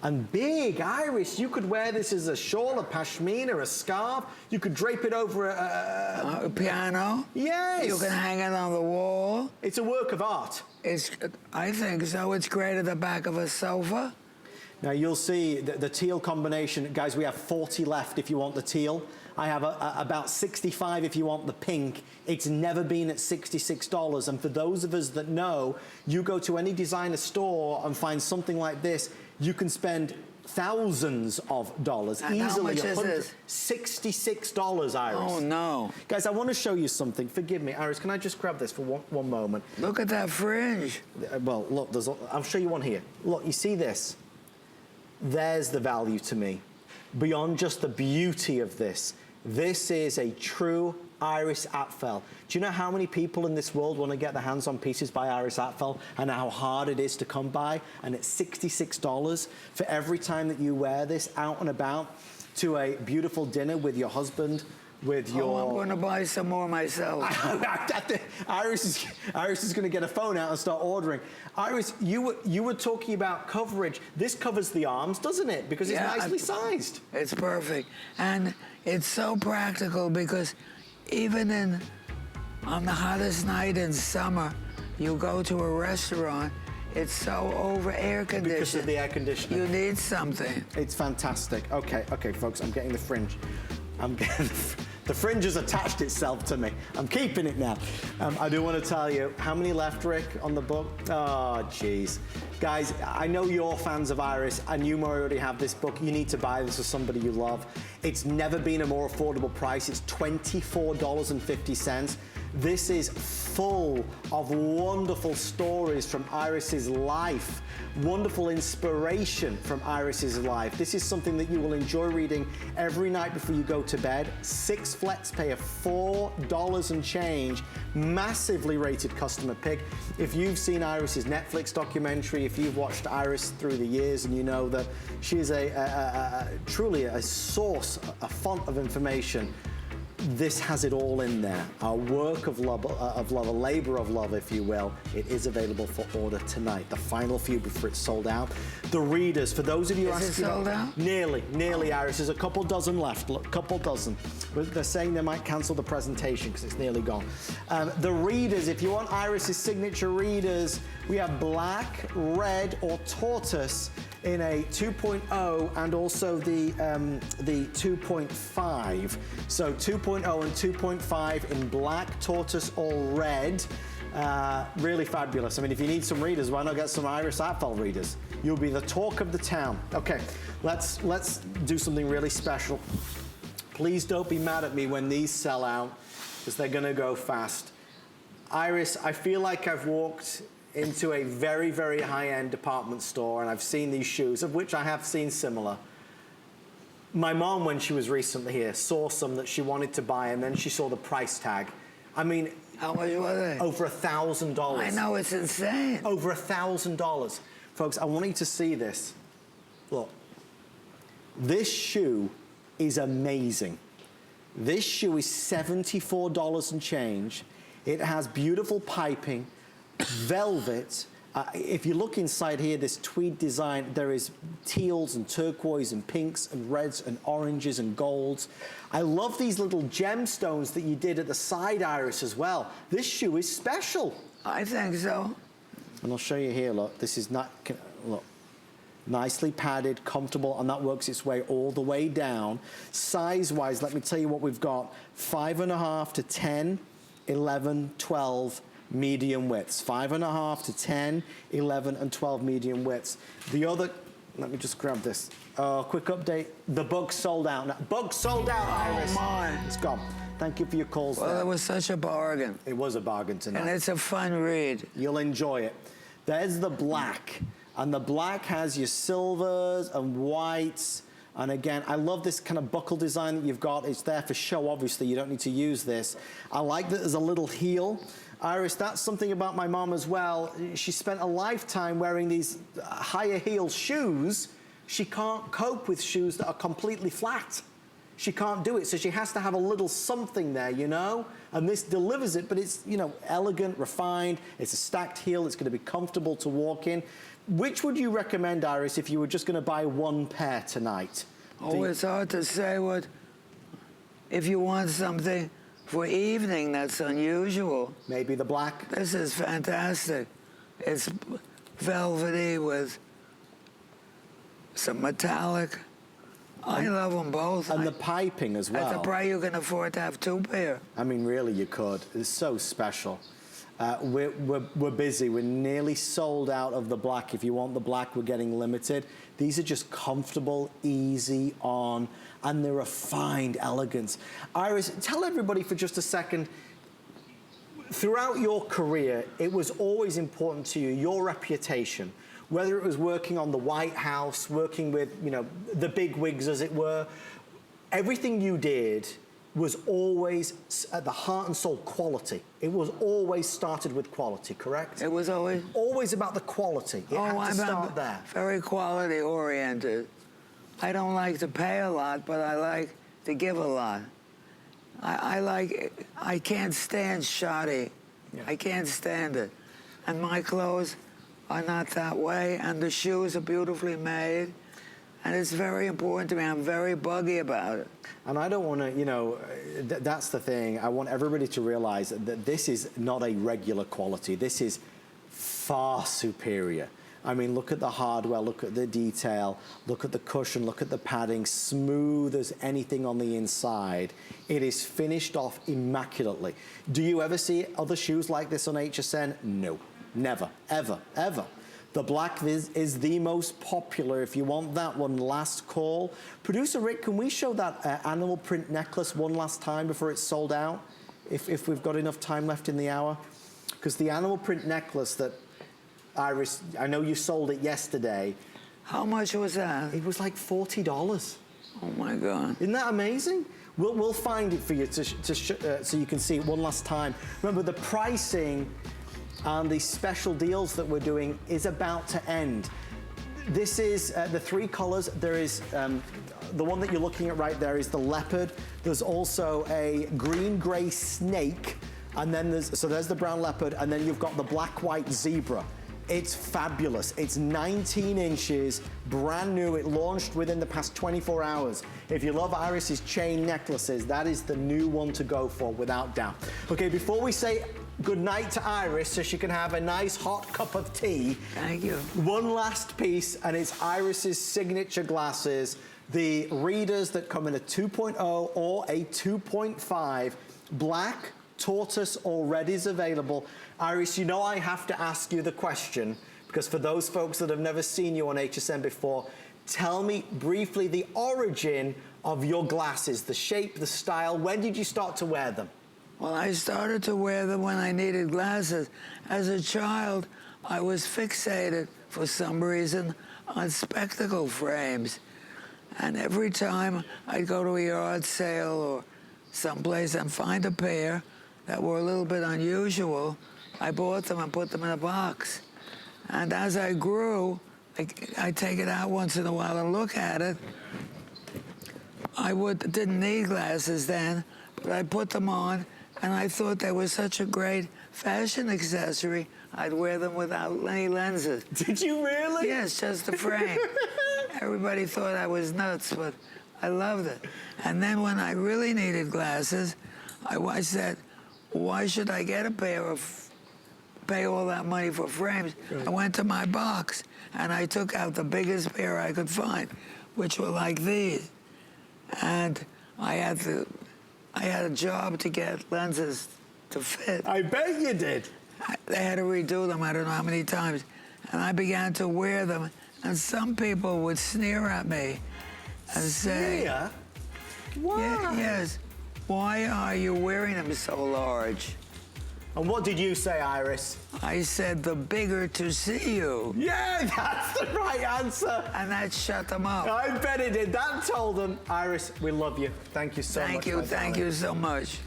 And big, Iris, you could wear this as a shawl, a pashmina, a scarf. You could drape it over A piano. Yes. You can hang it on the wall. It's a work of art. I think so. It's great at the back of a sofa. Now you'll see the teal combination. Guys, we have 40 left if you want the teal. I have about 65 if you want the pink. It's never been at $66. And for those of us that know, you go to any designer store and find something like this, you can spend thousands of dollars. And easily. how much is this? $66, Iris. Oh, no. Guys, I want to show you something. Forgive me, Iris, can I just grab this for one moment? Look at that fringe. Well, look, I'll show you one here. Look, you see this? There's the value to me. Beyond just the beauty of this, this is a true Iris Apfel. Do you know how many people in this world want to get their hands on pieces by Iris Apfel and how hard it is to come by? And it's $66 for every time that you wear this out and about to a beautiful dinner with your husband, with your... Oh, I'm going to buy some more myself. Iris is going to get a phone out and start ordering. Iris, you were talking about coverage. This covers the arms, doesn't it? Because it's nicely sized. It's perfect. And it's so practical because even on the hottest night in summer, you go to a restaurant, it's so over air conditioned. Because of the air conditioning. You need something. It's fantastic. Okay, folks, I'm getting the fringe. I'm getting the fringe has attached itself to me. I'm keeping it now. I do want to tell you, how many left, Rick, on the book? Oh, jeez. Guys, I know you're fans of Iris, and you already have this book. You need to buy this for somebody you love. It's never been a more affordable price. It's $24.50. This is full of wonderful stories from Iris's life, wonderful inspiration from Iris's life. This is something that you will enjoy reading every night before you go to bed. 6 flex pay of $4 and change, massively rated customer pick. If you've seen Iris's Netflix documentary, if you've watched Iris through the years and you know that she is truly a source, a font of information, this has it all in there. Our work of love, a labor of love, if you will. It is available for order tonight. The final few before it's sold out. The readers, for those of you asking... Is it sold out? Nearly, Iris. There's a couple dozen left. Look, couple dozen. But they're saying they might cancel the presentation because it's nearly gone. The readers, if you want Iris's signature readers, we have black, red, or tortoise in a 2.0 and also the 2.5. So 2.0 and 2.5 in black, tortoise, or red. Really fabulous. I mean, if you need some readers, why not get some Iris Apfel readers? You'll be the talk of the town. Okay, let's do something really special. Please don't be mad at me when these sell out, because they're gonna go fast. Iris, I feel like I've walked into a very, very high-end department store and I've seen these shoes, of which I have seen similar. My mom, when she was recently here, saw some that she wanted to buy and then she saw the price tag. I mean... How much were they? Over $1,000. I know, it's insane. Over $1,000. Folks, I want you to see this. Look. This shoe is amazing. This shoe is $74 and change. It has beautiful piping, velvet. If you look inside here, this tweed design, there is teals and turquoise and pinks and reds and oranges and golds. I love these little gemstones that you did at the side, Iris, as well. This shoe is special. I think so. And I'll show you here, look. This is not, look. Nicely padded, comfortable, and that works its way all the way down. Size-wise, let me tell you what we've got. 5.5 to 10, 11, 12, medium widths. 5.5 to 10, 11, and 12 medium widths. The other, let me just grab this. Quick update. The book's sold out now. Book's sold out, Iris. Oh, my. It's gone. Thank you for your calls. Well, it was such a bargain. It was a bargain tonight. And it's a fun read. You'll enjoy it. There's the black. And the black has your silvers and whites. And again, I love this kind of buckle design that you've got. It's there for show, obviously. You don't need to use this. I like that there's a little heel. Iris, that's something about my mom as well. She spent a lifetime wearing these higher heel shoes. She can't cope with shoes that are completely flat. She can't do it, so she has to have a little something there, you know? And this delivers it, but it's, you know, elegant, refined. It's a stacked heel. It's going to be comfortable to walk in. Which would you recommend, Iris, if you were just going to buy one pair tonight? Oh, it's hard to say what, if you want something for evening that's unusual. Maybe the black? This is fantastic. It's velvety with some metallic. I love them both. And the piping as well. At the price you can afford to have 2 pair. I mean, really, you could. It's so special. We're busy. We're nearly sold out of the black. If you want the black, we're getting limited. These are just comfortable, easy on, and they're refined elegance. Iris, tell everybody for just a second, throughout your career, it was always important to you, your reputation, whether it was working on the White House, working with, you know, the big wigs, as it were, everything you did was always at the heart and soul quality. It was always started with quality, correct? It was always... Always about the quality. It had to start there. Very quality oriented. I don't like to pay a lot, but I like to give a lot. I can't stand shoddy. Yeah. I can't stand it. And my clothes are not that way, and the shoes are beautifully made. And it's very important to me. I'm very buggy about it. And I don't want to, you know, that's the thing. I want everybody to realize that this is not a regular quality. This is far superior. I mean, look at the hardware, look at the detail, look at the cushion, look at the padding, smooth as anything on the inside. It is finished off immaculately. Do you ever see other shoes like this on HSN? No, never, ever, ever. The black is the most popular. If you want that one, last call. Producer Rick, can we show that animal print necklace one last time before it's sold out? If we've got enough time left in the hour? Because the animal print necklace that, Iris, I know you sold it yesterday. How much was that? It was like $40. Oh my God. Isn't that amazing? We'll find it for you so you can see it one last time. Remember, the pricing and the special deals that we're doing is about to end. This is the 3 colors. There is the one that you're looking at right there is the leopard. There's also a green gray snake, and then there's the brown leopard, and then you've got the black white zebra. It's fabulous. It's 19 inches, brand new. It launched within the past 24 hours. If you love Iris's chain necklaces, that is the new one to go for, without doubt. Okay, before we say good night to Iris so she can have a nice hot cup of tea. Thank you. One last piece, and it's Iris's signature glasses, the readers that come in a 2.0 or a 2.5. Black tortoise already is available. Iris, you know I have to ask you the question, because for those folks that have never seen you on HSN before, tell me briefly the origin of your glasses, the shape, the style. When did you start to wear them? Well, I started to wear them when I needed glasses. As a child, I was fixated, for some reason, on spectacle frames. And every time I'd go to a yard sale or someplace and find a pair that were a little bit unusual, I bought them and put them in a box. And as I grew, I'd take it out once in a while and look at it. I didn't need glasses then, but I put them on, and I thought they were such a great fashion accessory, I'd wear them without any lenses. Did you really? Yes, just the frame. Everybody thought I was nuts, but I loved it. And then when I really needed glasses, I said, why should I get a pair of, pay all that money for frames? Right. I went to my box, and I took out the biggest pair I could find, which were like these. And I had a job to get lenses to fit. I bet you did. They had to redo them, I don't know how many times. And I began to wear them, and some people would sneer at me and say... Sneer? Why? Yes. Why are you wearing them so large? And what did you say, Iris? I said, the bigger to see you. Yeah, that's the right answer. And that shut them up. I bet it did. That told them. Iris, we love you. Thank you so much. Thank you so much.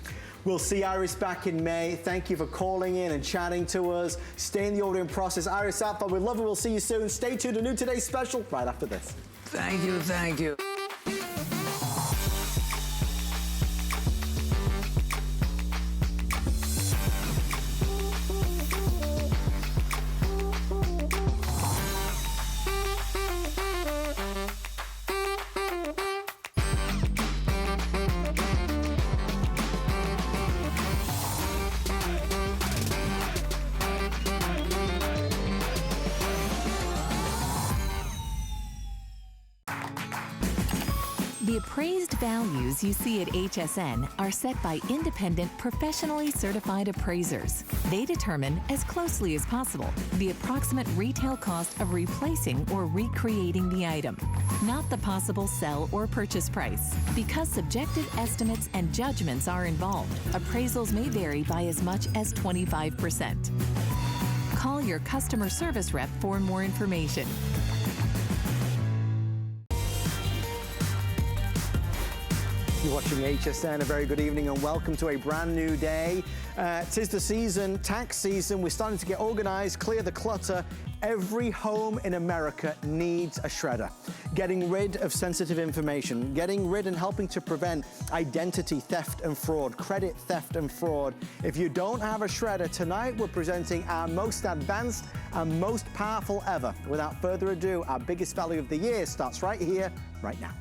We'll see Iris back in May. Thank you for calling in and chatting to us. Stay in the ordering process. Iris Apfel, we love you. We'll see you soon. Stay tuned to New Today's Special right after this. Thank you, thank you. The appraised values you see at HSN are set by independent, professionally certified appraisers. They determine, as closely as possible, the approximate retail cost of replacing or recreating the item, not the possible sell or purchase price. Because subjective estimates and judgments are involved, appraisals may vary by as much as 25%. Call your customer service rep for more information. You're watching HSN. A very good evening and welcome to a brand new day. 'Tis the season, tax season. We're starting to get organized, clear the clutter. Every home in America needs a shredder. Getting rid of sensitive information, getting rid and helping to prevent identity theft and fraud, credit theft and fraud. If you don't have a shredder, tonight we're presenting our most advanced and most powerful ever. Without further ado, our biggest value of the year starts right here, right now.